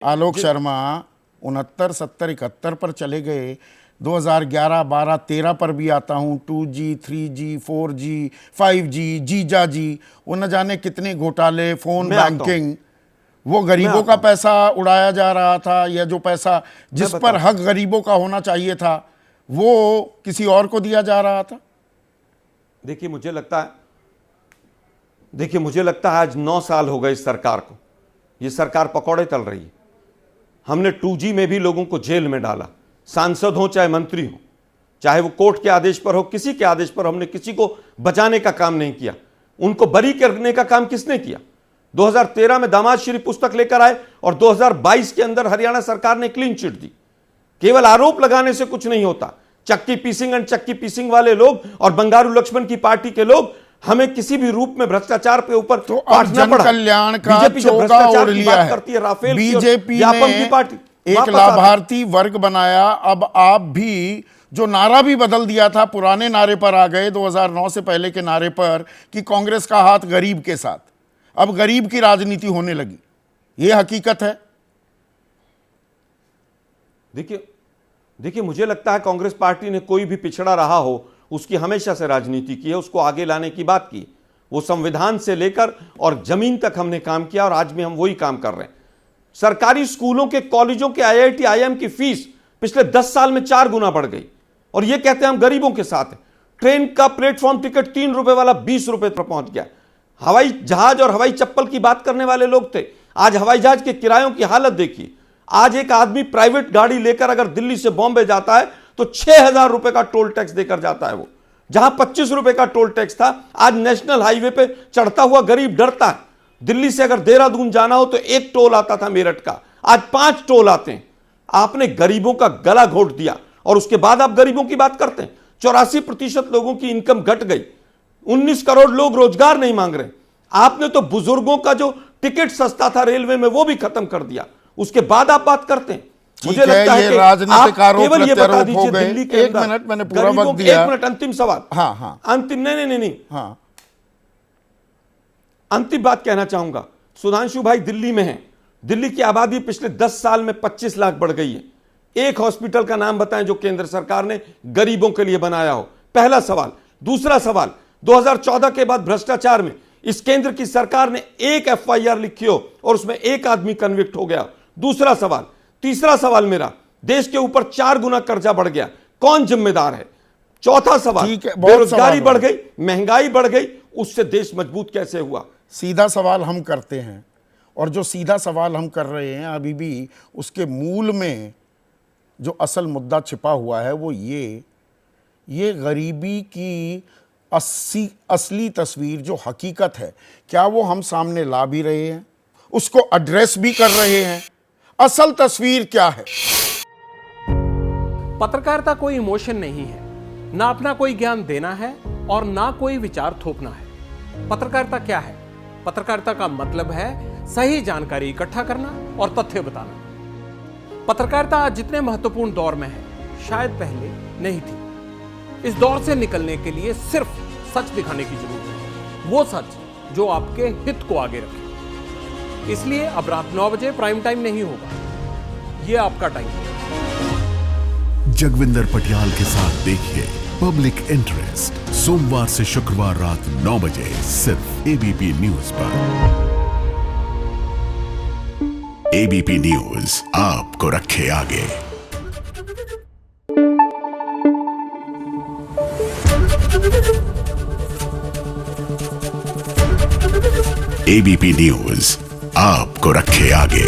आलोक शर्मा 69, 70, 71 पर चले गए, 2011, 12, 13 पर भी आता हूँ, 2G, 3G, 4G, 5G, जीजा जी, वो न जाने कितने घोटाले, फोन बैंकिंग, वो गरीबों का पैसा उड़ाया जा रहा था, या जो पैसा जिस पर हक गरीबों का होना चाहिए था वो किसी और को दिया जा रहा था। देखिए मुझे लगता है आज 9 साल हो गए इस सरकार को। ये सरकार पकौड़े तल रही है। हमने 2G में भी लोगों को जेल में डाला, सांसद हो चाहे मंत्री हो, चाहे वो कोर्ट के आदेश पर हो, किसी के आदेश पर। हमने किसी को बचाने का काम नहीं किया। उनको बरी करने का काम किसने किया? 2013 में दामाद श्री पुस्तक लेकर आए और 2022 के अंदर हरियाणा सरकार ने क्लीन चिट दी। केवल आरोप लगाने से कुछ नहीं होता। चक्की पीसिंग वाले लोग और बंगारू लक्ष्मण की पार्टी के लोग हमें किसी भी रूप में भ्रष्टाचार पे ऊपर तो जन कल्याण का चौका ओढ़ लिया है। बीजेपी ने एक लाभार्थी वर्ग बनाया। अब आप भी जो नारा भी बदल दिया था, पुराने नारे पर आ गए 2009 से पहले के नारे पर कि कांग्रेस का हाथ गरीब के साथ। अब गरीब की राजनीति होने लगी, यह हकीकत है। देखिए मुझे लगता है कांग्रेस पार्टी ने कोई भी पिछड़ा रहा हो उसकी हमेशा से राजनीति की है, उसको आगे लाने की बात की। वो संविधान से लेकर और जमीन तक हमने काम किया और आज भी हम वही काम कर रहे हैं। सरकारी स्कूलों के, कॉलेजों के, IIT, IIM की फीस पिछले 10 साल में 4 गुना बढ़ गई और ये कहते हैं हम गरीबों के साथ हैं। ट्रेन का प्लेटफॉर्म टिकट 3 रुपए वाला 20 रुपए पर पहुंच गया। हवाई जहाज और हवाई चप्पल की बात करने वाले लोग थे, आज हवाई जहाज के किरायों की हालत देखिए। आज एक आदमी प्राइवेट गाड़ी लेकर अगर दिल्ली से बॉम्बे जाता है तो 6,000 रुपए का टोल टैक्स देकर जाता है। वो जहां 25 रुपए का टोल टैक्स था, आज नेशनल हाईवे पे चढ़ता हुआ गरीब डरता है। दिल्ली से अगर देहरादून जाना हो तो 1 टोल आता था मेरठ का, आज 5 टोल आते हैं। आपने गरीबों का गला घोट दिया और उसके बाद आप गरीबों की बात करते हैं। 84% लोगों की इनकम घट गई। 19 करोड़ लोग रोजगार नहीं मांग रहे। आपने तो बुजुर्गों का जो टिकट सस्ता था रेलवे में वो भी खत्म कर दिया, उसके बाद आप बात करते हैं। मुझे लगता है कि आप केवल ये बता दीजिए दिल्ली के एक मिनट, मैंने पूरा वक्त दिया। 1 मिनट, अंतिम सवाल। हाँ। अंतिम नहीं। हाँ, अंतिम बात कहना चाहूंगा। सुधांशु भाई दिल्ली में हैं। दिल्ली की आबादी पिछले 10 साल में 25 लाख बढ़ गई है। एक हॉस्पिटल का नाम बताएं जो केंद्र सरकार ने गरीबों के लिए बनाया हो। पहला सवाल। दूसरा सवाल, 2014 के बाद भ्रष्टाचार में इस केंद्र की सरकार ने एक FIR लिखी हो और उसमें एक आदमी कन्विक्ट हो गया। दूसरा सवाल। तीसरा सवाल मेरा, देश के ऊपर 4 गुना कर्जा बढ़ गया, कौन जिम्मेदार है? चौथा सवाल, बेरोजगारी बढ़ गई, महंगाई बढ़ गई, उससे देश मजबूत कैसे हुआ? सीधा सवाल हम करते हैं और जो सीधा सवाल हम कर रहे हैं अभी भी उसके मूल में जो असल मुद्दा छिपा हुआ है वो ये गरीबी की असली तस्वीर जो हकीकत है, क्या वो हम सामने ला भी रहे हैं, उसको एड्रेस भी कर रहे हैं? असल तस्वीर क्या है? पत्रकारिता कोई इमोशन नहीं है, ना अपना कोई ज्ञान देना है और ना कोई विचार थोपना है। पत्रकारिता क्या है? पत्रकारिता का मतलब है सही जानकारी इकट्ठा करना और तथ्य बताना। पत्रकारिता आज जितने महत्वपूर्ण दौर में है शायद पहले नहीं थी। इस दौर से निकलने के लिए सिर्फ सच दिखाने की जरूरत है, वो सच जो आपके हित को आगे रखे। इसलिए अब रात 9 बजे प्राइम टाइम नहीं होगा, ये आपका टाइम है। जगविंदर पटियाल के साथ देखिए पब्लिक इंटरेस्ट सोमवार से शुक्रवार रात 9 बजे सिर्फ ABP न्यूज पर। ABP न्यूज आपको रखे आगे। ABP न्यूज आपको रखे आगे।